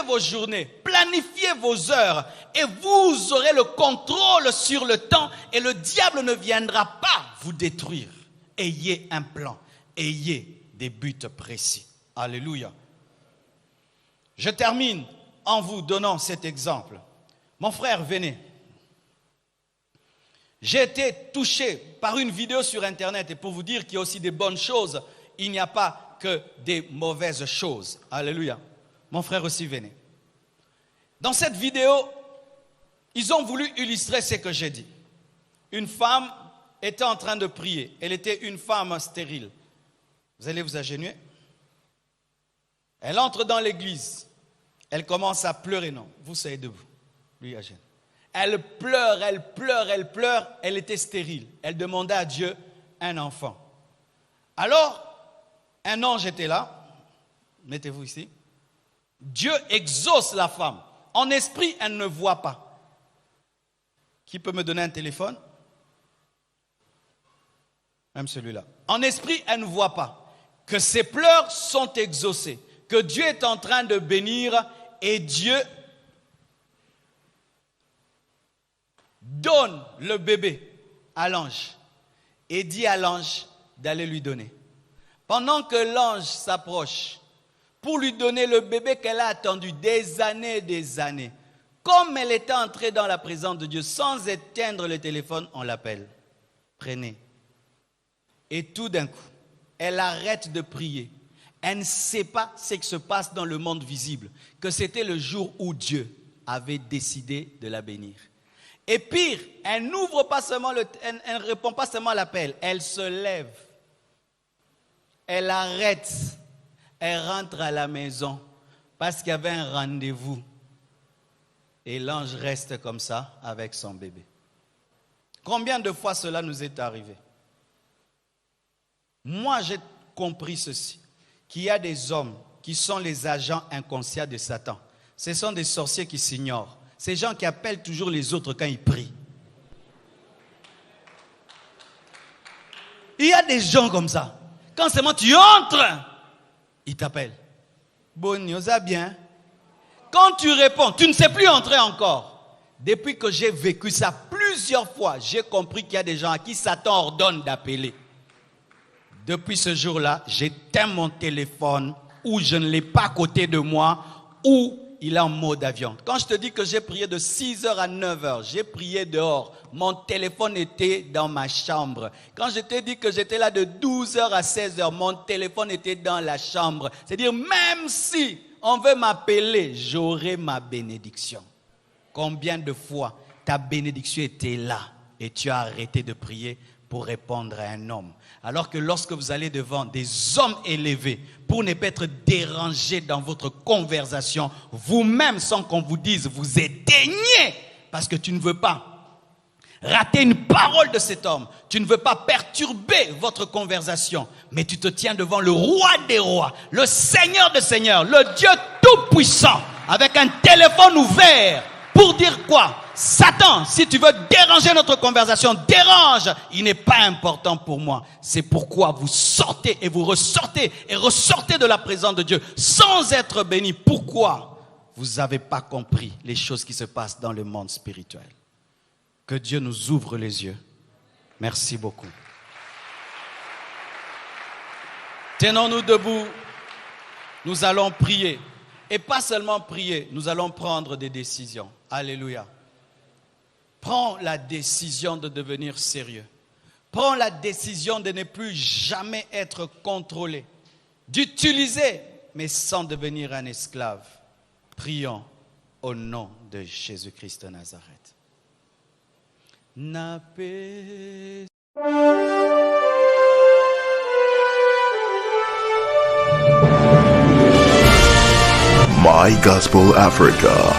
vos journées, planifiez vos heures et vous aurez le contrôle sur le temps et le diable ne viendra pas vous détruire. Ayez un plan, ayez des buts précis. Alléluia. Je termine en vous donnant cet exemple. Mon frère, venez. J'ai été touché par une vidéo sur Internet et pour vous dire qu'il y a aussi des bonnes choses, il n'y a pas que des mauvaises choses. Alléluia. Mon frère aussi, venez. Dans cette vidéo, ils ont voulu illustrer ce que j'ai dit. Une femme était en train de prier. Elle était une femme stérile. Vous allez vous agenouiller. Elle entre dans l'église. Elle commence à pleurer. Non, vous soyez debout. Lui, à genoux. Elle pleure, elle pleure, elle pleure. Elle était stérile. Elle demandait à Dieu un enfant. Alors, un ange était là. Mettez-vous ici. Dieu exauce la femme. En esprit, elle ne voit pas. Qui peut me donner un téléphone? Même celui-là. En esprit, elle ne voit pas. Que ses pleurs sont exaucés. Que Dieu est en train de bénir et Dieu donne le bébé à l'ange et dit à l'ange d'aller lui donner. Pendant que l'ange s'approche pour lui donner le bébé qu'elle a attendu des années, comme elle était entrée dans la présence de Dieu sans éteindre le téléphone, on l'appelle. Prenez. Et tout d'un coup, elle arrête de prier. Elle ne sait pas ce qui se passe dans le monde visible, que c'était le jour où Dieu avait décidé de la bénir. Et pire, elle n'ouvre pas seulement elle ne répond pas seulement à l'appel, elle se lève, elle arrête, elle rentre à la maison parce qu'il y avait un rendez-vous. Et l'ange reste comme ça avec son bébé. Combien de fois cela nous est arrivé? Moi, j'ai compris ceci, qu'il y a des hommes qui sont les agents inconscients de Satan. Ce sont des sorciers qui s'ignorent. Ces gens qui appellent toujours les autres quand ils prient. Il y a des gens comme ça. Quand seulement tu entres, ils t'appellent. Bon, ça bien. Quand tu réponds, tu ne sais plus entrer encore. Depuis que j'ai vécu ça plusieurs fois, j'ai compris qu'il y a des gens à qui Satan ordonne d'appeler. Depuis ce jour-là, j'éteins mon téléphone ou je ne l'ai pas à côté de moi ou il est en mode avion. Quand je te dis que j'ai prié de 6h à 9h, j'ai prié dehors. Mon téléphone était dans ma chambre. Quand je t'ai dit que j'étais là de 12h à 16h, mon téléphone était dans la chambre. C'est-à-dire, même si on veut m'appeler, j'aurai ma bénédiction. Combien de fois ta bénédiction était là et tu as arrêté de prier pour répondre à un homme? Alors que lorsque vous allez devant des hommes élevés, pour ne pas être dérangé dans votre conversation, vous-même, sans qu'on vous dise, vous éteignez, parce que tu ne veux pas rater une parole de cet homme. Tu ne veux pas perturber votre conversation, mais tu te tiens devant le roi des rois, le Seigneur des seigneurs, le Dieu tout-puissant, avec un téléphone ouvert, pour dire quoi? Satan, si tu veux déranger notre conversation, dérange. Il n'est pas important pour moi. C'est pourquoi vous sortez et vous ressortez et ressortez de la présence de Dieu sans être bénis. Pourquoi? Vous n'avez pas compris les choses qui se passent dans le monde spirituel. Que Dieu nous ouvre les yeux. Merci beaucoup. Tenons-nous debout. Nous allons prier. Et pas seulement prier, nous allons prendre des décisions. Alléluia. Prends la décision de devenir sérieux. Prends la décision de ne plus jamais être contrôlé. D'utiliser, mais sans devenir un esclave. Prions au nom de Jésus-Christ de Nazareth. My Gospel Africa,